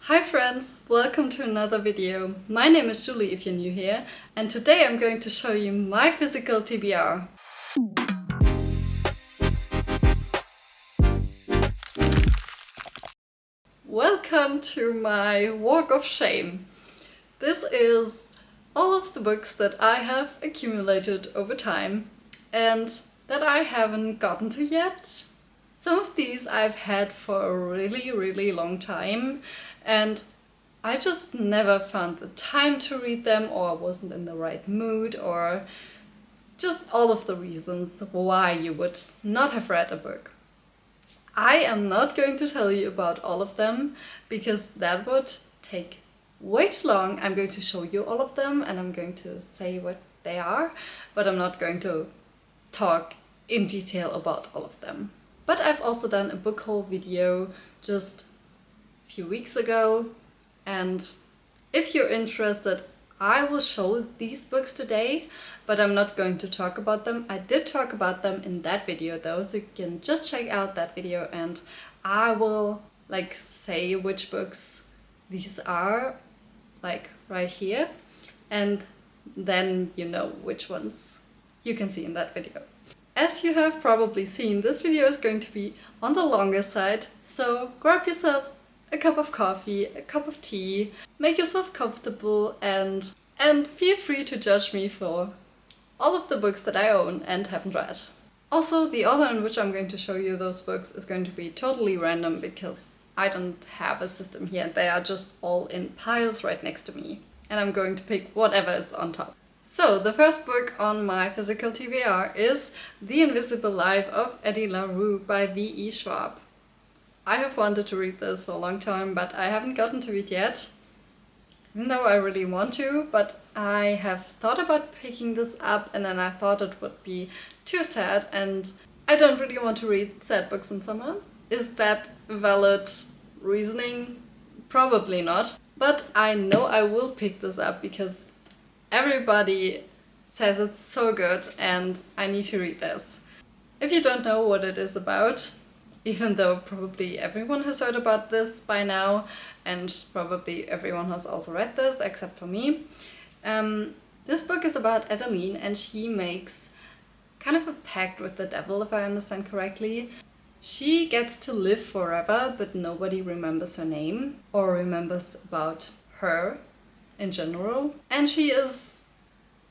Hi friends, welcome to another video. My name is Julie if you're new here, and today I'm going to show you my physical TBR. Welcome to my walk of shame. This is all of the books that I have accumulated over time and that I haven't gotten to yet. Some of these I've had for a really long time, and I just never found the time to read them, or wasn't in the right mood, or just all of the reasons why you would not have read a book. I am not going to tell you about all of them because that would take way too long. I'm going to show you all of them and I'm going to say what they are, but I'm not going to talk in detail about all of them. But I've also done a book haul video just a few weeks ago, and if you're interested, I will show these books today, but I'm not going to talk about them. I did talk about them in that video though, so you can just check out that video and I will say which books these are, right here, and then you know which ones you can see in that video. As you have probably seen, this video is going to be on the longer side, so grab yourself a cup of coffee, a cup of tea, make yourself comfortable, and feel free to judge me for all of the books that I own and haven't read. Also, the order in which I'm going to show you those books is going to be totally random because I don't have a system here. They are just all in piles right next to me, and I'm going to pick whatever is on top. So, the first book on my physical TBR is The Invisible Life of Eddie LaRue by V.E. Schwab. I have wanted to read this for a long time, but I haven't gotten to it yet, even though I really want to, but I have thought about picking this up and then I thought it would be too sad, and I don't really want to read sad books in summer. Is that valid reasoning? Probably not, but I know I will pick this up because everybody says it's so good and I need to read this. If you don't know what it is about, even though probably everyone has heard about this by now, and probably everyone has also read this except for me. This book is about Adeline, and she makes kind of a pact with the devil, if I understand correctly. She gets to live forever, but nobody remembers her name or remembers about her in general. And she is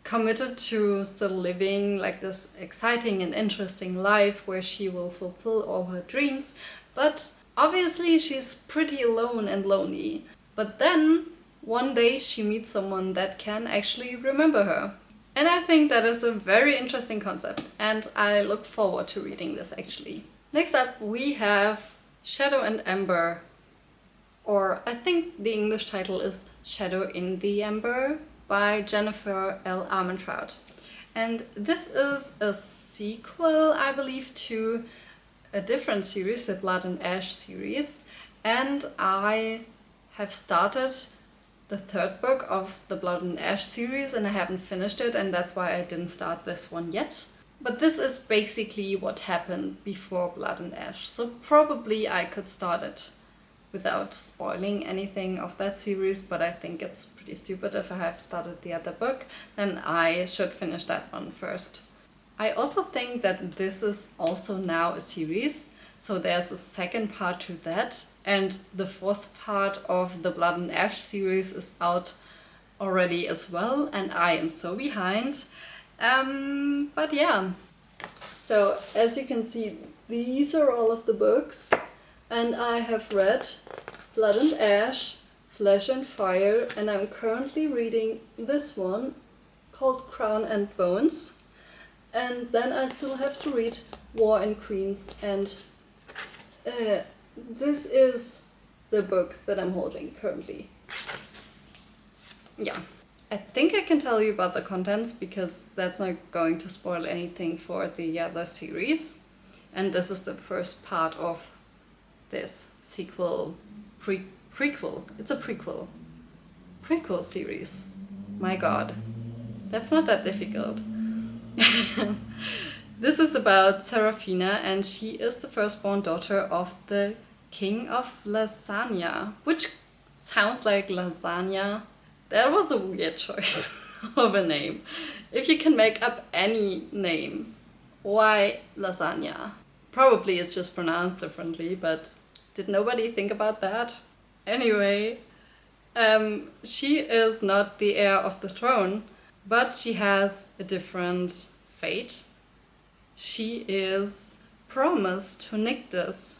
committed to still living this exciting and interesting life where she will fulfill all her dreams, but obviously she's pretty alone and lonely. But then one day she meets someone that can actually remember her. And I think that is a very interesting concept, and I look forward to reading this actually. Next up we have Shadow and Ember, or I think the English title is Shadow in the Ember, by Jennifer L. Armentrout. And this is a sequel, I believe, to a different series, the Blood and Ash series. And I have started the third book of the Blood and Ash series and I haven't finished it, and that's why I didn't start this one yet. But this is basically what happened before Blood and Ash, so probably I could start it without spoiling anything of that series, but I think it's pretty stupid if I have started the other book, then I should finish that one first. I also think that this is also now a series, so there's a second part to that, and the fourth part of the Blood and Ash series is out already as well, and I am so behind. But yeah, so as you can see, these are all of the books. And I have read Blood and Ash, Flesh and Fire, and I'm currently reading this one called Crown and Bones. And then I still have to read War and Queens, and this is the book that I'm holding currently. Yeah, I think I can tell you about the contents because that's not going to spoil anything for the other series. And this is the first part of this sequel, prequel. It's a prequel series. My god, that's not that difficult. This is about Serafina, and she is the firstborn daughter of the king of Lasagna, which sounds like lasagna. That was a weird choice of a name. If you can make up any name, why lasagna? Probably it's just pronounced differently, but did nobody think about that? Anyway, she is not the heir of the throne, but she has a different fate. She is promised to Nyctus,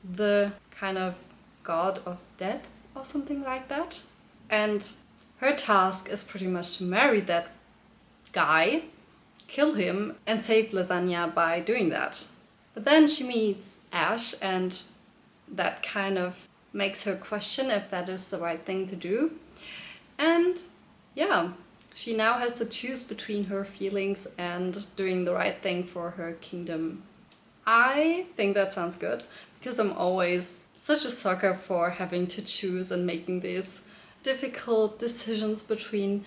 the kind of god of death or something like that. And her task is pretty much to marry that guy, kill him, and save Lasagna by doing that. But then she meets Ash, and that kind of makes her question if that is the right thing to do. And yeah, she now has to choose between her feelings and doing the right thing for her kingdom. I think that sounds good, because I'm always such a sucker for having to choose and making these difficult decisions between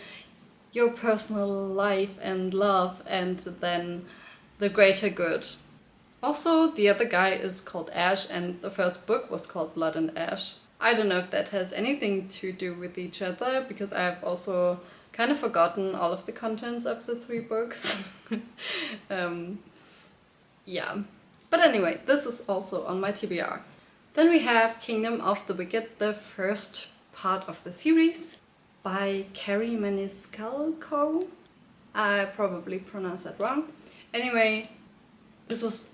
your personal life and love and then the greater good. Also, the other guy is called Ash, and the first book was called Blood and Ash. I don't know if that has anything to do with each other, because I've also kind of forgotten all of the contents of the 3 books. Yeah. But anyway, this is also on my TBR. Then we have Kingdom of the Wicked, the first part of the series by Carrie Maniscalco. I probably pronounced that wrong. Anyway, this was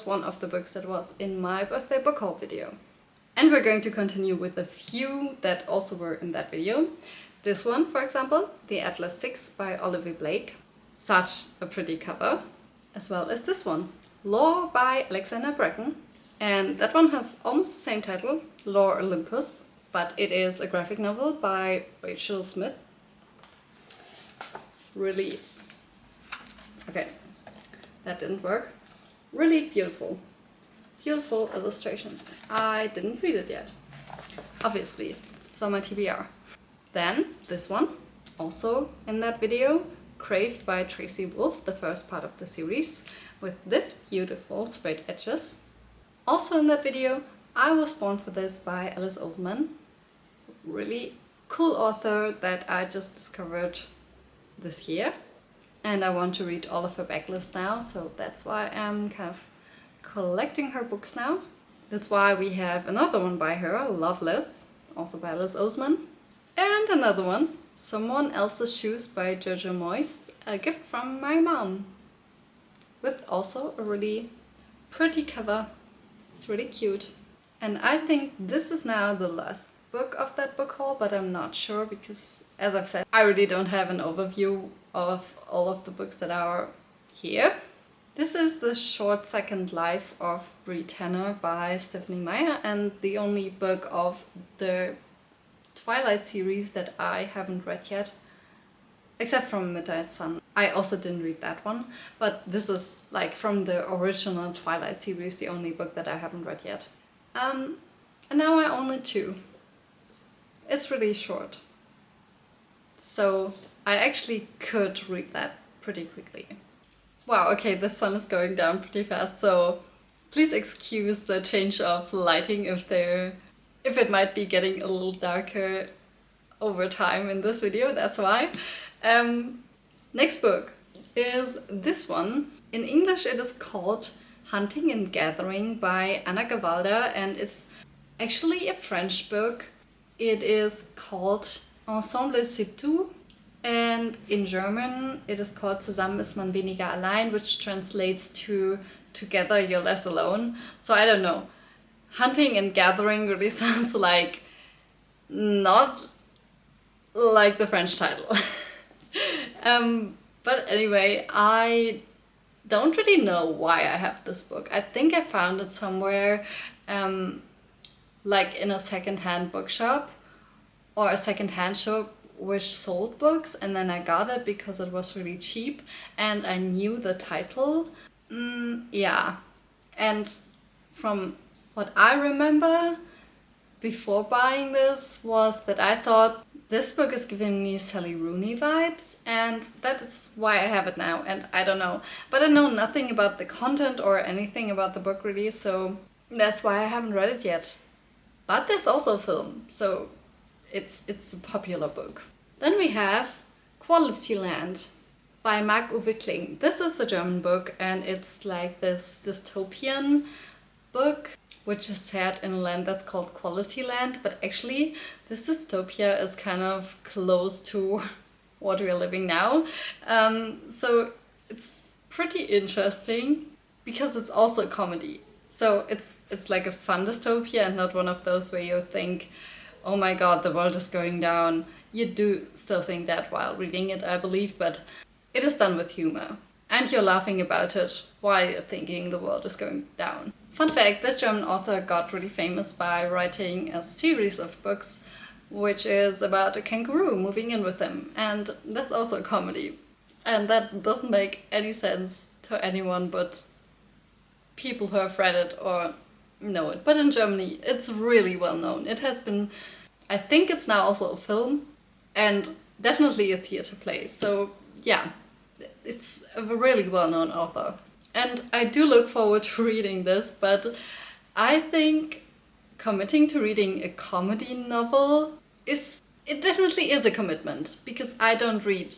one of the books that was in my birthday book haul video. And we're going to continue with a few that also were in that video. This one, for example, The Atlas 6 by Olivia Blake. Such a pretty cover. As well as this one, Lore by Alexander Bracken. And that one has almost the same title, Lore Olympus, but it is a graphic novel by Rachel Smith. Really, okay, that didn't work. Really beautiful. Beautiful illustrations. I didn't read it yet. Obviously, it's on my TBR. Then this one, also in that video, Craved by Tracy Wolff, the first part of the series, with this beautiful straight edges. Also in that video, I Was Born for This by Alice Oldman. Really cool author that I just discovered this year. And I want to read all of her backlist now, so that's why I'm kind of collecting her books now. That's why we have another one by her, Loveless, also by Alice Oldman. And another one, Someone Else's Shoes by Jojo Moyes, a gift from my mom. With also a really pretty cover. It's really cute. And I think this is now the last book of that book haul, but I'm not sure because, as I've said, I really don't have an overview of all of the books that are here. This is The Short Second Life of Bree Tanner by Stephanie Meyer, and the only book of the Twilight series that I haven't read yet, except from Midnight Sun. I also didn't read that one, but this is like from the original Twilight series, the only book that I haven't read yet. And now I own it too. It's really short, so I actually could read that pretty quickly. Wow, okay, the sun is going down pretty fast, so please excuse the change of lighting if it might be getting a little darker over time in this video, that's why. Next book is this one. In English it is called Hunting and Gathering by Anna Gavalda, and it's actually a French book. It is called Ensemble c'est tout, and in German it is called Zusammen ist man weniger allein, which translates to Together you're less alone. So I don't know. Hunting and Gathering really sounds like not like the French title. But anyway, I don't really know why I have this book. I think I found it somewhere like in a secondhand bookshop or a secondhand shop which sold books, and then I got it because it was really cheap and I knew the title. Yeah, and from what I remember before buying this was that I thought this book is giving me Sally Rooney vibes, and that is why I have it now, and I don't know. But I know nothing about the content or anything about the book really, so that's why I haven't read it yet. But there's also a film, so it's a popular book. Then we have Quality Land by Marc-Uwe Kling. This is a German book, and it's like this dystopian book which is set in a land that's called Quality Land, but actually this dystopia is kind of close to what we are living now. So it's pretty interesting because it's also a comedy. So it's like a fun dystopia and not one of those where you think, oh my god, the world is going down. You do still think that while reading it, I believe, but it is done with humor. And you're laughing about it while you're thinking the world is going down. Fun fact, this German author got really famous by writing a series of books which is about a kangaroo moving in with him. And that's also a comedy. And that doesn't make any sense to anyone but people who have read it or know it. But in Germany, it's really well known. It has been, I think it's now also a film and definitely a theater play. So yeah, it's a really well-known author. And I do look forward to reading this, but I think committing to reading a comedy novel it definitely is a commitment, because I don't read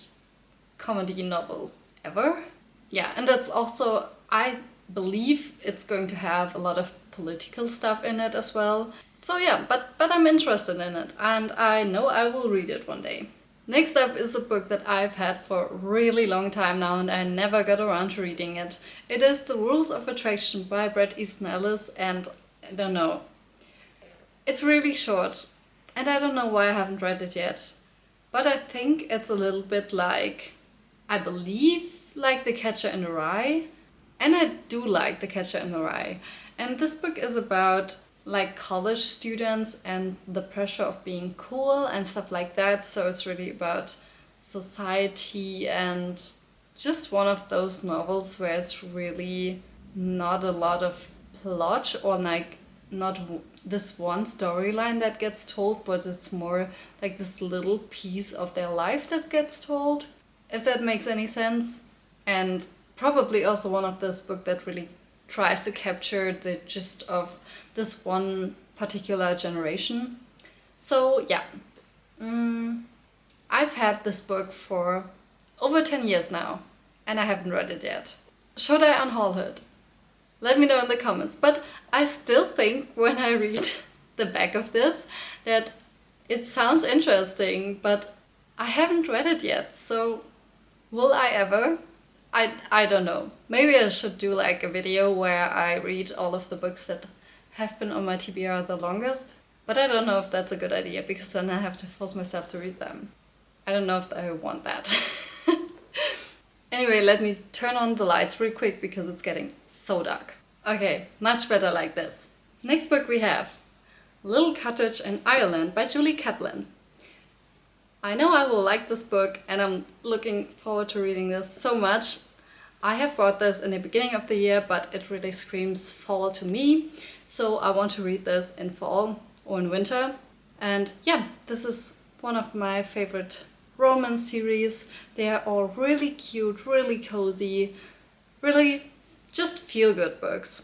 comedy novels ever. Yeah, and that's also, I believe it's going to have a lot of political stuff in it as well. So yeah, but I'm interested in it, and I know I will read it one day. Next up is a book that I've had for a really long time now, and I never got around to reading it. It is The Rules of Attraction by Bret Easton Ellis, and I don't know. It's really short, and I don't know why I haven't read it yet. But I think it's a little bit like, I believe, like The Catcher in the Rye. And I do like The Catcher in the Rye. And this book is about like college students and the pressure of being cool and stuff like that. So it's really about society, and just one of those novels where it's really not a lot of plot, or like not this one storyline that gets told, but it's more like this little piece of their life that gets told, if that makes any sense. And probably also one of those books that really tries to capture the gist of this one particular generation. So yeah, I've had this book for over 10 years now, and I haven't read it yet. Should I unhaul it? Let me know in the comments. But I still think when I read the back of this that it sounds interesting, but I haven't read it yet. So will I ever? I don't know. Maybe I should do like a video where I read all of the books that have been on my TBR the longest. But I don't know if that's a good idea, because then I have to force myself to read them. I don't know if I want that. Anyway, let me turn on the lights real quick because it's getting so dark. Okay, much better like this. Next book we have Little Cottage in Ireland by Julie Kaplan. I know I will like this book, and I'm looking forward to reading this so much. I have bought this in the beginning of the year, but it really screams fall to me. So I want to read this in fall or in winter. And yeah, this is one of my favorite romance series. They are all really cute, really cozy, really just feel-good books.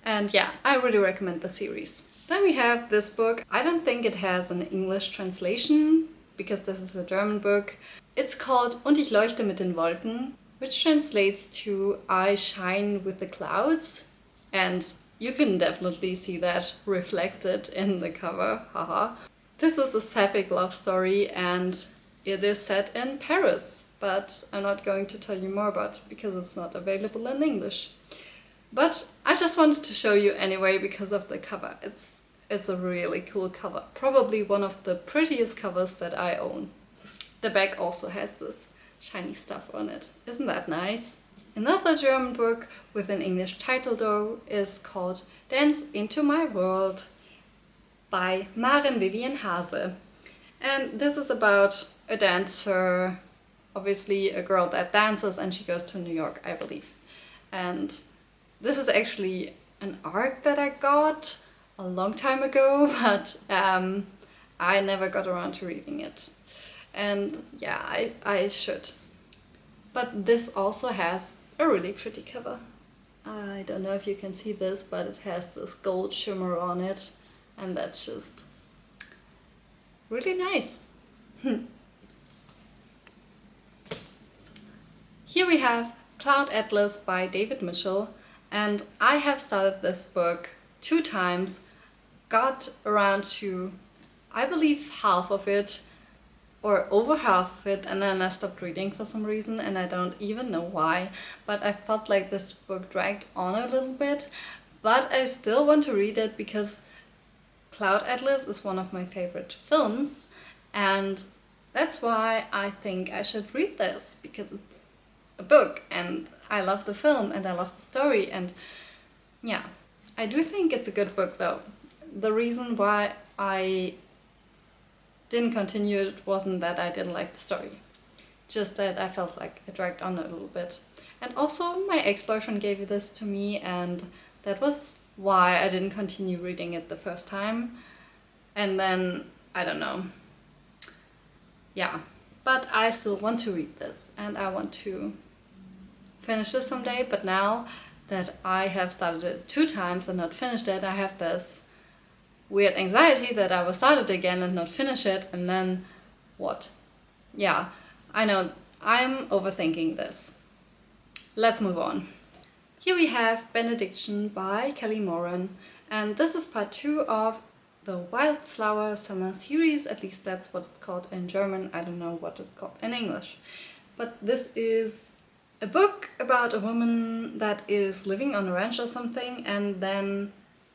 And yeah, I really recommend the series. Then we have this book. I don't think it has an English translation, because this is a German book. It's called Und ich leuchte mit den Wolken, which translates to I shine with the clouds. And you can definitely see that reflected in the cover, haha. This is a sapphic love story, and it is set in Paris, but I'm not going to tell you more about it because it's not available in English. But I just wanted to show you anyway because of the cover. It's a really cool cover. Probably one of the prettiest covers that I own. The back also has this shiny stuff on it. Isn't that nice? Another German book with an English title though is called Dance into My World by Maren Vivian Hase. And this is about a dancer, obviously a girl that dances, and she goes to New York, I believe. And this is actually an arc that I got a long time ago, but I never got around to reading it. And yeah, I should. But this also has a really pretty cover. I don't know if you can see this, but it has this gold shimmer on it. and that's just really nice. Here we have Cloud Atlas by David Mitchell, and I have started this book 2 times, got around to, I believe, half of it, or over half of it, and then I stopped reading for some reason, and I don't even know why, but I felt like this book dragged on a little bit, but I still want to read it because Cloud Atlas is one of my favorite films, and that's why I think I should read this, because it's a book and I love the film and I love the story, and yeah, I do think it's a good book though. The reason why I didn't continue it wasn't that I didn't like the story, just that I felt like it dragged on a little bit. And also my ex-boyfriend gave this to me, and that was why I didn't continue reading it the first time. And then, I don't know. Yeah, but I still want to read this and I want to finish this someday, but now that I have started it 2 times and not finished it, I have this weird anxiety that I will start it again and not finish it, and then what? Yeah, I know, I'm overthinking this. Let's move on. Here we have Benediction by Kelly Moran, and this is part 2 of the Wildflower Summer series, at least that's what it's called in German. I don't know what it's called in English. But this is a book about a woman that is living on a ranch or something, and then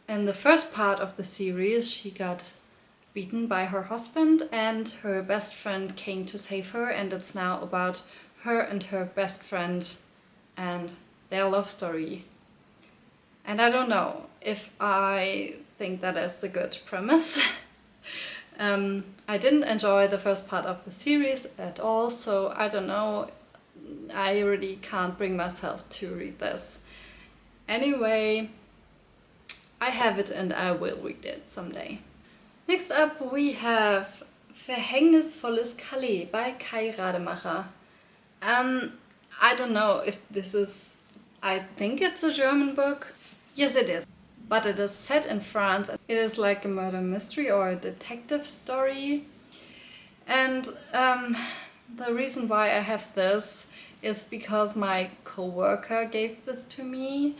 in the first part of the series she got beaten by her husband and her best friend came to save her, and it's now about her and her best friend and their love story. And I don't know if I think that is a good premise. I didn't enjoy the first part of the series at all, so I don't know, I really can't bring myself to read this. Anyway, I have it and I will read it someday. Next up we have Verhängnisvolles Calais by Kai Rademacher. I don't know if this is, I think it's a German book. Yes, it is. But it is set in France. It is like a murder mystery or a detective story. And the reason why I have this is because my co-worker gave this to me.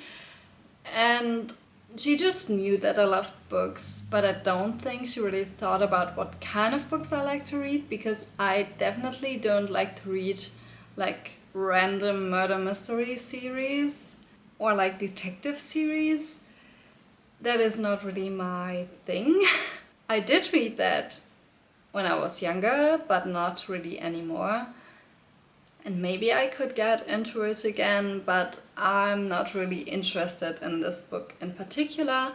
And she just knew that I loved books, but I don't think she really thought about what kind of books I like to read, because I definitely don't like to read like random murder mystery series or like detective series. That is not really my thing. I did read that when I was younger, but not really anymore. And maybe I could get into it again, but I'm not really interested in this book in particular.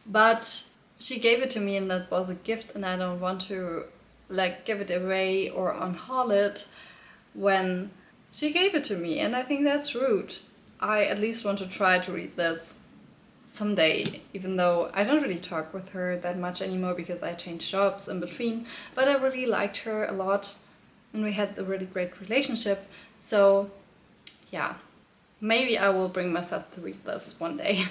But she gave it to me and that was a gift, and I don't want to like give it away or unhaul it when she gave it to me, and I think that's rude. I at least want to try to read this someday, even though I don't really talk with her that much anymore because I changed jobs in between, but I really liked her a lot and we had a really great relationship. So yeah, maybe I will bring myself to read this one day.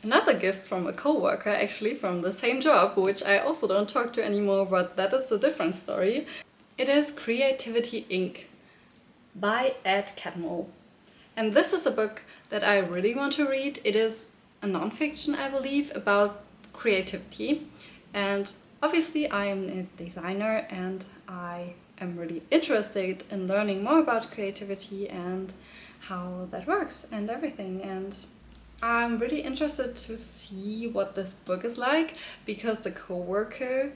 Another gift from a co-worker, actually from the same job, which I also don't talk to anymore, but that is a different story. It is Creativity Inc. by Ed Catmull. And this is a book that I really want to read. It is a non-fiction, I believe, about creativity. And obviously I am a designer and I am really interested in learning more about creativity and how that works and everything. And I'm really interested to see what this book is like, because the co-worker,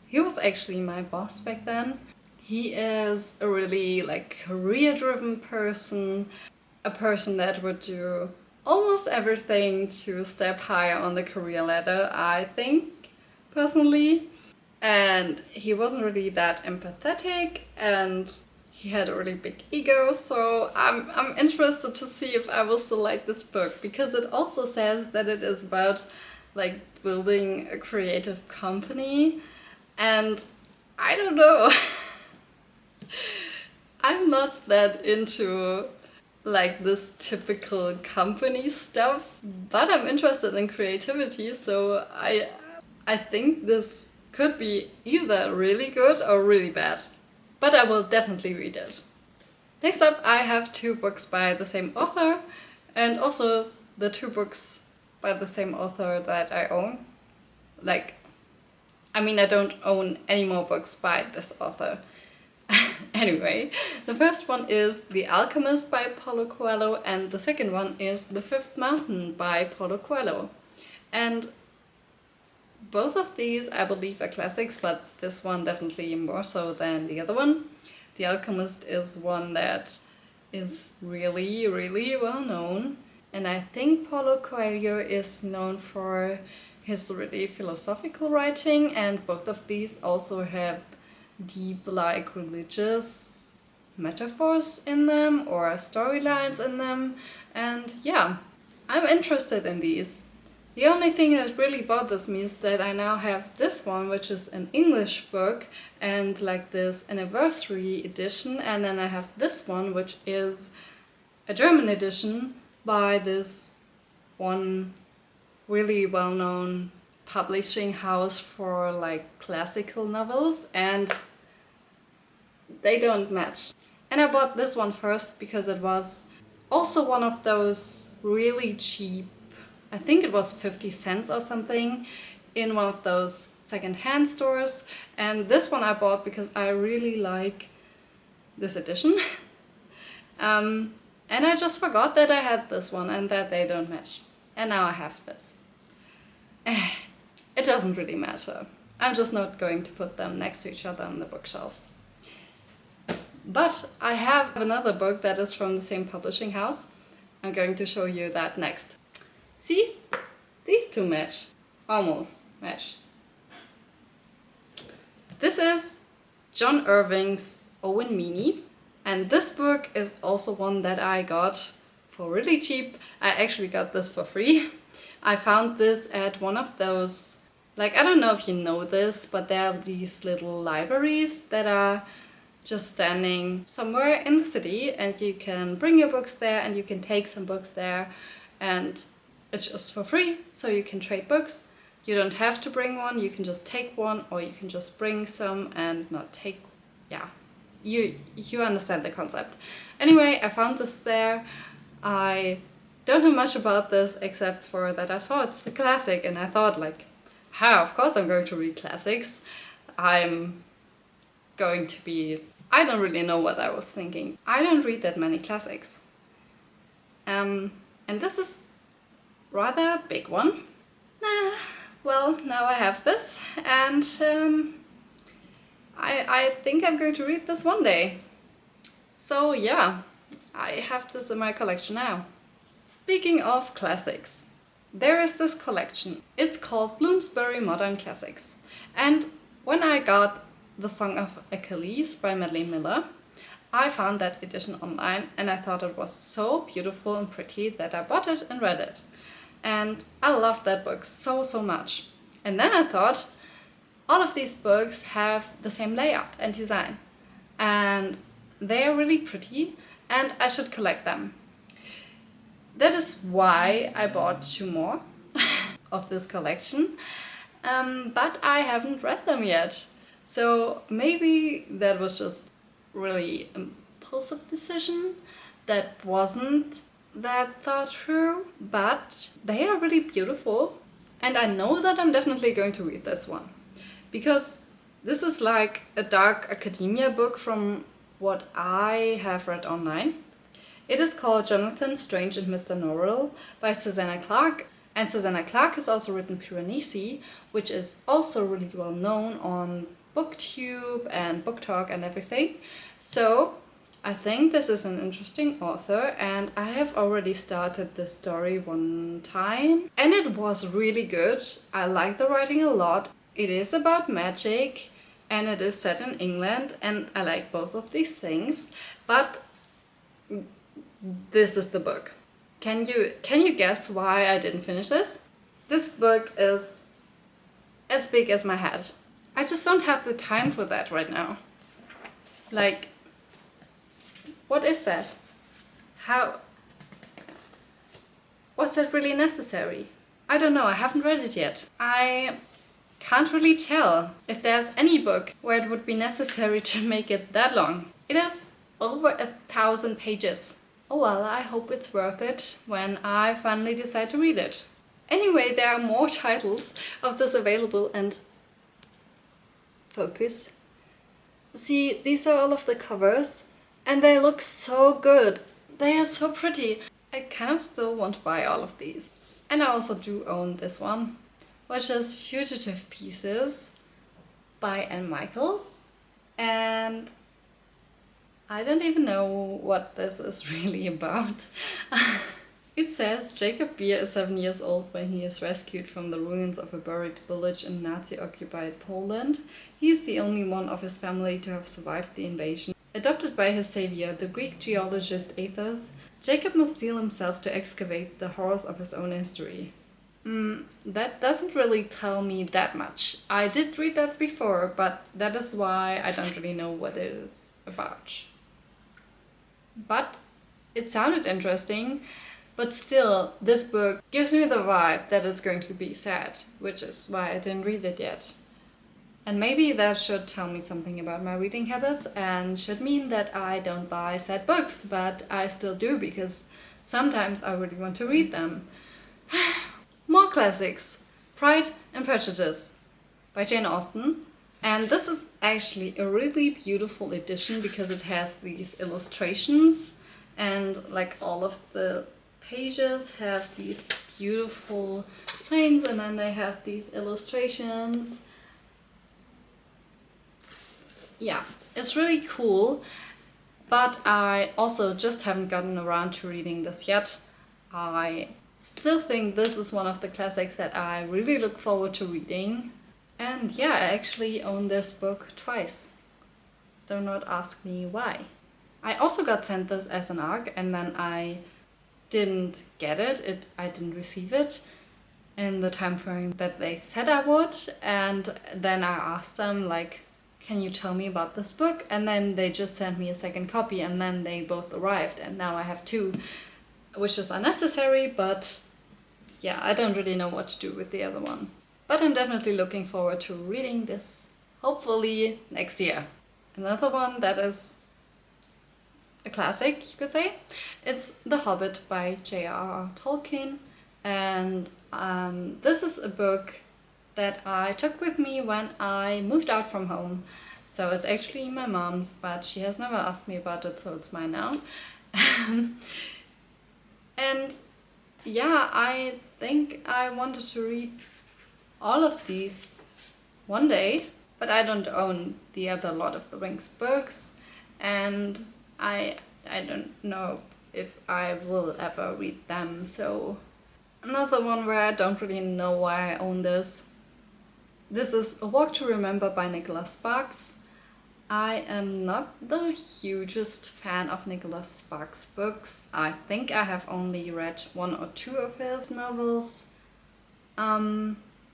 he was actually my boss back then. He is a really like career-driven person, a person that would do almost everything to step higher on the career ladder, I think, personally. And he wasn't really that empathetic and he had a really big ego, so I'm interested to see if I will still like this book, because it also says that it is about like building a creative company, and I don't know. I'm not that into like this typical company stuff, but I'm interested in creativity, so I I think this could be either really good or really bad, but I will definitely read it. Next up, I have 2 books by the same author, and also the 2 books by the same author that I own. Like, I mean, I don't own any more books by this author. Anyway, the first one is The Alchemist by Paulo Coelho, and the second one is The Fifth Mountain by Paulo Coelho. And both of these, I believe, are classics, but this one definitely more so than the other one. The Alchemist is one that is really, really well known, and I think Paulo Coelho is known for his really philosophical writing, and both of these also have deep, like, religious metaphors in them or storylines in them, and yeah, I'm interested in these. The only thing that really bothers me is that I now have this one, which is an English book and like this anniversary edition, and then I have this one, which is a German edition by this one really well-known publishing house for like classical novels, and they don't match. And I bought this one first because it was also one of those really cheap, I think it was 50 cents or something, in one of those second-hand stores. And this one I bought because I really like this edition. And I just forgot that I had this one and that they don't match. And now I have this. It doesn't really matter. I'm just not going to put them next to each other on the bookshelf. But I have another book that is from the same publishing house. I'm going to show you that next. See? These 2 match. Almost match. This is John Irving's Owen Meany, and this book is also one that I got for really cheap. I actually got this for free. I found this at one of those, like, I don't know if you know this, but there are these little libraries that are just standing somewhere in the city, and you can bring your books there and you can take some books there, and it's just for free, so you can trade books. You don't have to bring one, you can just take one, or you can just bring some and not take, yeah. You understand the concept. Anyway, I found this there. I don't know much about this except for that I saw it's a classic, and I thought, like, of course I'm going to read classics. I'm going to be, I don't really know what I was thinking. I don't read that many classics. And this is rather a big one. Well, now I have this, and I think I'm going to read this one day. So yeah, I have this in my collection now. Speaking of classics, there is this collection. It's called Bloomsbury Modern Classics. And when I got The Song of Achilles by Madeline Miller, I found that edition online, and I thought it was so beautiful and pretty that I bought it and read it. And I loved that book so much. And then I thought, all of these books have the same layout and design, and they are really pretty, and I should collect them. That is why I bought 2 more of this collection, but I haven't read them yet. So maybe that was just really impulsive decision that wasn't that thought through, but they are really beautiful, and I know that I'm definitely going to read this one, because this is like a dark academia book from what I have read online. It is called Jonathan Strange and Mr. Norrell by Susanna Clarke, and Susanna Clarke has also written Piranesi, which is also really well known on booktube and book talk and everything. So I think this is an interesting author, and I have already started this story one time, and it was really good. I like the writing a lot. It is about magic, and it is set in England, and I like both of these things, but this is the book. Can you guess why I didn't finish this? This book is as big as my head. I just don't have the time for that right now. Like, what is that? Was that really necessary? I don't know, I haven't read it yet. I can't really tell if there's any book where it would be necessary to make it that long. It has over 1,000 pages. Oh well, I hope it's worth it when I finally decide to read it. Anyway, there are more titles of this available, and focus. See, these are all of the covers and they look so good. They are so pretty. I kind of still want to buy all of these. And I also do own this one, which is Fugitive Pieces by Anne Michaels. And I don't even know what this is really about. It says Jacob Byeeee is 7 years old when he is rescued from the ruins of a buried village in Nazi-occupied Poland. He is the only one of his family to have survived the invasion. Adopted by his savior, the Greek geologist Athos, Jacob must steel himself to excavate the horrors of his own history. That doesn't really tell me that much. I did read that before, but that is why I don't really know what it is about. But it sounded interesting, but still, this book gives me the vibe that it's going to be sad, which is why I didn't read it yet. And maybe that should tell me something about my reading habits and should mean that I don't buy sad books, but I still do because sometimes I really want to read them. More classics. Pride and Prejudice by Jane Austen. And this is actually a really beautiful edition because it has these illustrations and like all of the pages have these beautiful signs and then they have these illustrations. Yeah, it's really cool, but I also just haven't gotten around to reading this yet. I still think this is one of the classics that I really look forward to reading. And yeah, I actually own this book twice. Do not ask me why. I also got sent this as an ARC and then I didn't get it. I didn't receive it in the time frame that they said I would. And then I asked them like, can you tell me about this book? And then they just sent me a second copy and then they both arrived and now I have two, which is unnecessary, but yeah, I don't really know what to do with the other one. But I'm definitely looking forward to reading this, hopefully next year. Another one that is a classic, you could say, it's The Hobbit by J.R.R. Tolkien. And this is a book that I took with me when I moved out from home. So it's actually my mom's, but she has never asked me about it, so it's mine now. And yeah, I think I wanted to read all of these one day, but I don't own the other Lord of the Rings books, and I don't know if I will ever read them. So another one where I don't really know why I own this. This is A Walk to Remember by Nicholas Sparks. I am not the hugest fan of Nicholas Sparks books. I think I have only read 1 or 2 of his novels.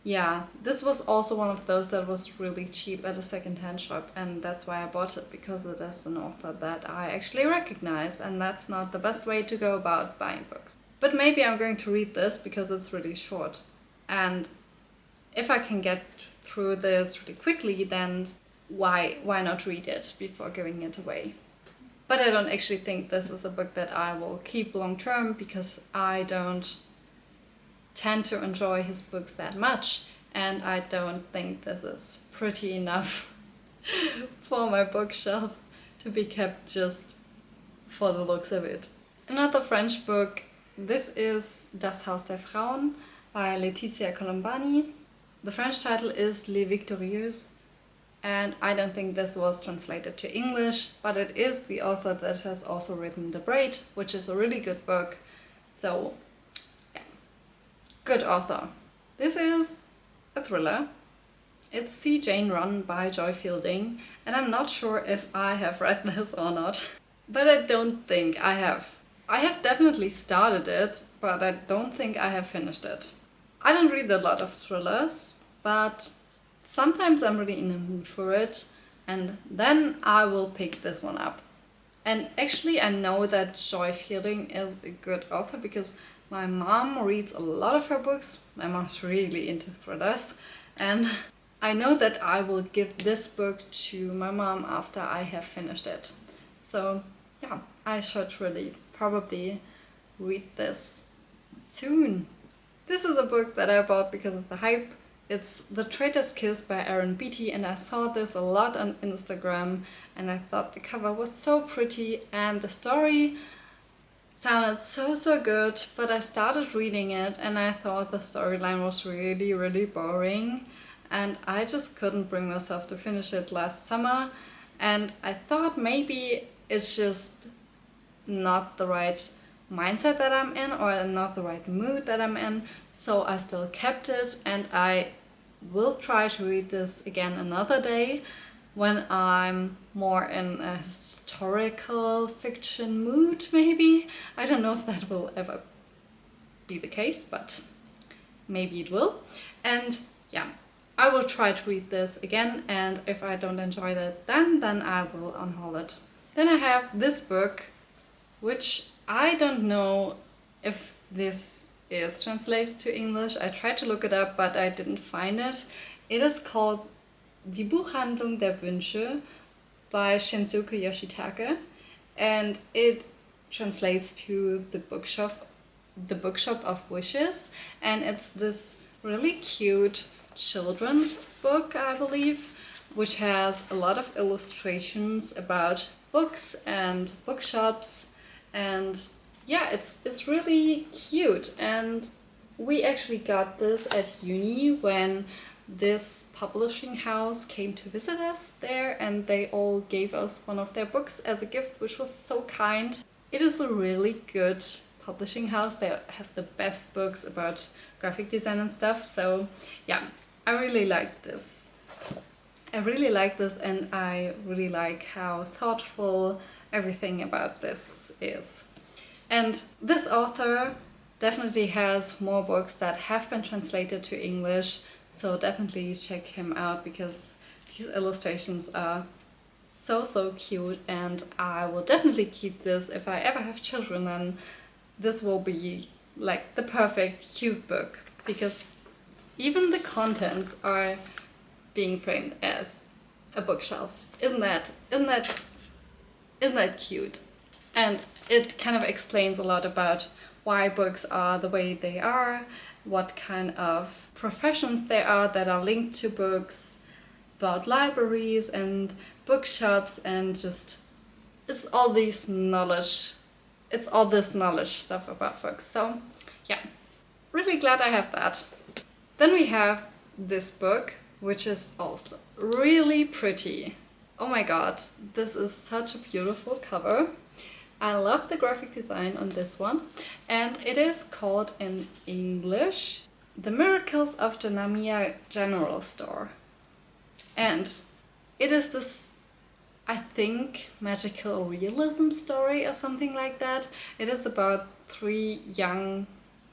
Yeah, this was also one of those that was really cheap at a secondhand shop, and that's why I bought it, because it is an author that I actually recognize, and that's not the best way to go about buying books. But maybe I'm going to read this because it's really short, and if I can get through this really quickly, then why not read it before giving it away? But I don't actually think this is a book that I will keep long term, because I don't tend to enjoy his books that much, and I don't think this is pretty enough for my bookshelf to be kept just for the looks of it. Another French book, this is Das Haus der Frauen by Laetitia Colombani. The French title is Les Victorieuses, and I don't think this was translated to English, but it is the author that has also written The Braid, which is a really good book. So yeah, good author. This is a thriller. It's See Jane Run by Joy Fielding, and I'm not sure if I have read this or not, but I don't think I have. I have definitely started it, but I don't think I have finished it. I don't read a lot of thrillers, but sometimes I'm really in the mood for it, and then I will pick this one up. And actually I know that Joy Fielding is a good author because my mom reads a lot of her books. My mom's really into thrillers, and I know that I will give this book to my mom after I have finished it. So yeah, I should really probably read this soon. This is a book that I bought because of the hype. It's The Traitor's Kiss by Aaron Beattie, and I saw this a lot on Instagram and I thought the cover was so pretty and the story sounded so good, but I started reading it and I thought the storyline was really boring and I just couldn't bring myself to finish it last summer, and I thought maybe it's just not the right mindset that I'm in or not the right mood that I'm in, so I still kept it and I will try to read this again another day when I'm more in a historical fiction mood, maybe. I don't know if that will ever be the case, but maybe it will. And yeah, I will try to read this again, and if I don't enjoy that then I will unhaul it. Then I have this book, which I don't know if this is translated to English. I tried to look it up, but I didn't find it. It is called Die Buchhandlung der Wünsche by Shinsuke Yoshitake, and it translates to the bookshop of wishes, and it's this really cute children's book, I believe, which has a lot of illustrations about books and bookshops, and yeah, it's really cute. And we actually got this at uni when this publishing house came to visit us there, and they all gave us one of their books as a gift, which was so kind. It is a really good publishing house. They have the best books about graphic design and stuff, so yeah, I really like this. I really like this, and I really like how thoughtful everything about this is. And this author definitely has more books that have been translated to English, so definitely check him out because these illustrations are so cute, and I will definitely keep this. If I ever have children, then this will be like the perfect cute book, because even the contents are being framed as a bookshelf. Isn't that cute? And it kind of explains a lot about why books are the way they are, what kind of professions there are that are linked to books, about libraries and bookshops, and just it's all this knowledge stuff about books. So yeah, really glad I have that. Then we have this book, which is also really pretty. Oh my god, this is such a beautiful cover. I love the graphic design on this one, and it is called in English The Miracles of the Namiya General Store. And it is this, I think, magical realism story or something like that. It is about 3 young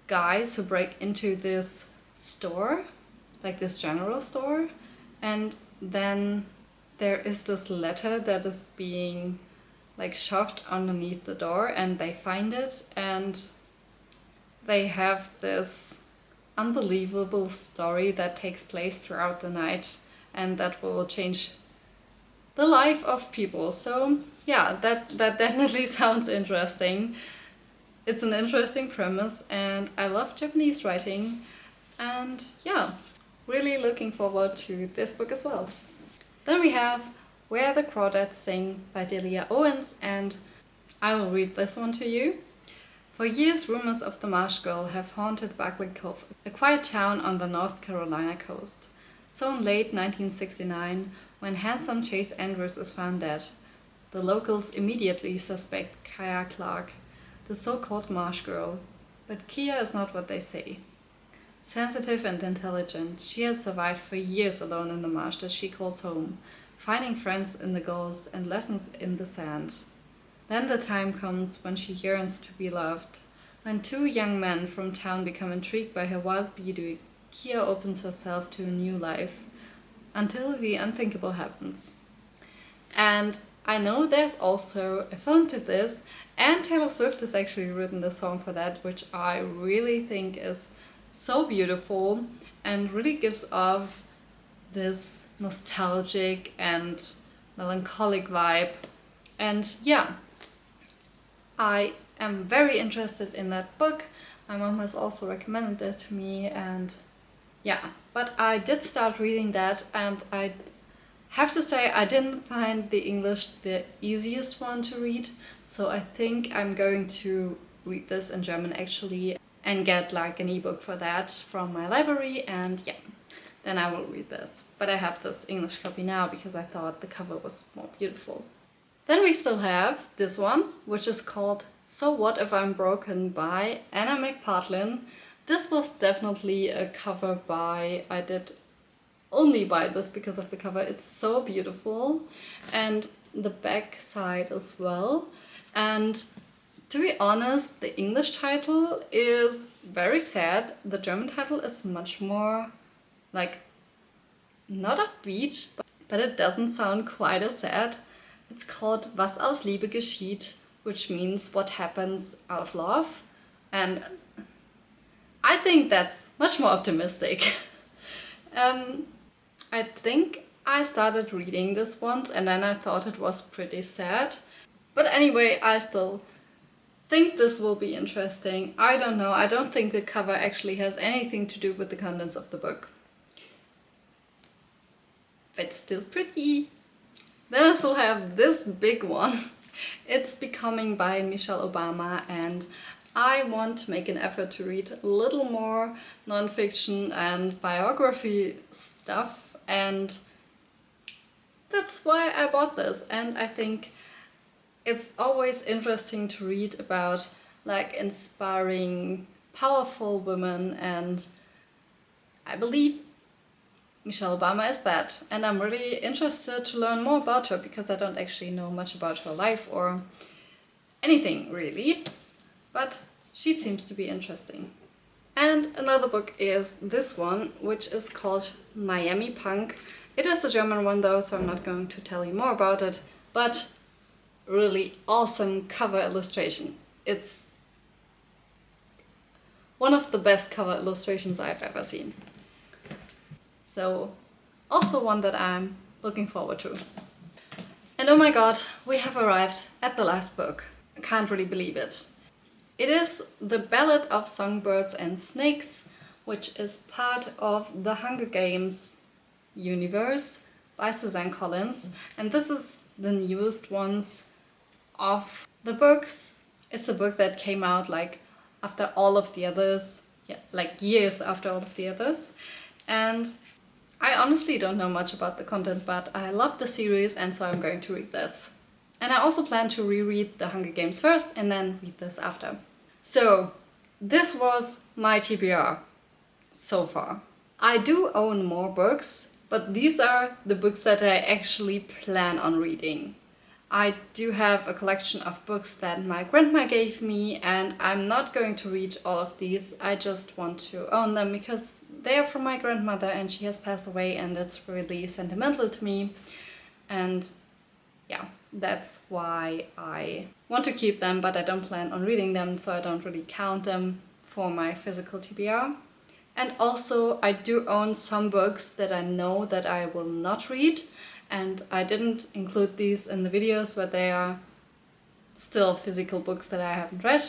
guys who break into this store, like this general store, and then there is this letter that is being like shoved underneath the door, and they find it, and they have this unbelievable story that takes place throughout the night, and that will change the life of people. So yeah, that definitely sounds interesting. It's an interesting premise, and I love Japanese writing, and yeah, really looking forward to this book as well. Then we have Where the Crawdads Sing by Delia Owens, and I will read this one to you. For years, rumors of the Marsh Girl have haunted Buckley Cove, a quiet town on the North Carolina coast. So in late 1969, when handsome Chase Andrews is found dead, the locals immediately suspect Kaya Clark, the so-called Marsh Girl. But Kia is not what they say. Sensitive and intelligent, she has survived for years alone in the marsh that she calls home, finding friends in the gulls and lessons in the sand. Then the time comes when she yearns to be loved. When 2 young men from town become intrigued by her wild beauty, Kia opens herself to a new life, until the unthinkable happens. And I know there's also a film to this, and Taylor Swift has actually written the song for that, which I really think is so beautiful and really gives off this nostalgic and melancholic vibe. And yeah, I am very interested in that book. My mom has also recommended it to me, and yeah, but I did start reading that, and I have to say I didn't find the English the easiest one to read, so I think I'm going to read this in German actually and get like an ebook for that from my library, and yeah, then I will read this. But I have this English copy now because I thought the cover was more beautiful. Then we still have this one, which is called So What If I'm Broken by Anna McPartlin. This was definitely a cover buy. I did only buy this because of the cover. It's so beautiful, and the back side as well. And to be honest, the English title is very sad. The German title is much more like not upbeat, but it doesn't sound quite as sad. It's called Was aus Liebe geschieht, which means what happens out of love. And I think that's much more optimistic. I think I started reading this once and then I thought it was pretty sad. But anyway, I still think this will be interesting. I don't know, I don't think the cover actually has anything to do with the contents of the book. But still pretty. Then I still have this big one. It's Becoming by Michelle Obama, and I want to make an effort to read a little more non-fiction and biography stuff, and that's why I bought this. And I think it's always interesting to read about like inspiring, powerful women, and I believe Michelle Obama is that. And I'm really interested to learn more about her because I don't actually know much about her life or anything really, but she seems to be interesting. And another book is this one, which is called Miami Punk. It is a German one though, so I'm not going to tell you more about it, but really awesome cover illustration. It's one of the best cover illustrations I've ever seen. So also one that I'm looking forward to. And oh my god, we have arrived at the last book. I can't really believe it. It is The Ballad of Songbirds and Snakes, which is part of the Hunger Games universe by Suzanne Collins. And this is the newest ones of the books. It's a book that came out like after all of the others, yeah, like years after all of the others. And I honestly don't know much about the content, but I love the series, and so I'm going to read this. And I also plan to reread The Hunger Games first and then read this after. So this was my TBR so far. I do own more books, but these are the books that I actually plan on reading. I do have a collection of books that my grandma gave me, and I'm not going to read all of these. I just want to own them because they are from my grandmother and she has passed away, and it's really sentimental to me. And yeah, that's why I want to keep them, but I don't plan on reading them, so I don't really count them for my physical TBR. And also I do own some books that I know that I will not read, and I didn't include these in the videos, but they are still physical books that I haven't read.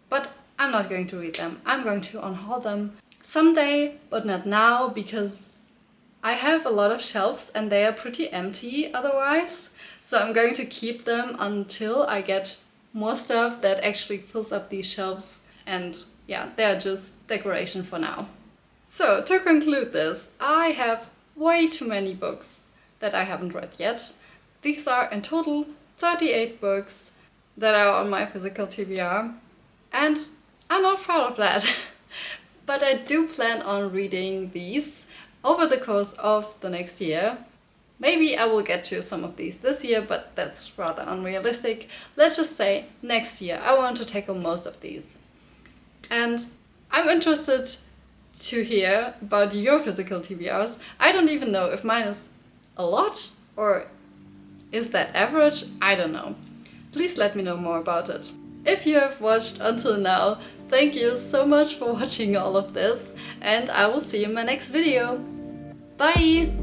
But I'm not going to read them. I'm going to unhaul them someday, but not now, because I have a lot of shelves and they are pretty empty otherwise. So I'm going to keep them until I get more stuff that actually fills up these shelves, and yeah, they're just decoration for now. So to conclude this, I have way too many books that I haven't read yet. These are in total 38 books that are on my physical TBR, and I'm not proud of that. But I do plan on reading these over the course of the next year. Maybe I will get to some of these this year, but that's rather unrealistic. Let's just say next year I want to tackle most of these. And I'm interested to hear about your physical TBRs. I don't even know if mine is a lot or is that average? I don't know. Please let me know more about it. If you have watched until now, thank you so much for watching all of this, and I will see you in my next video. Bye!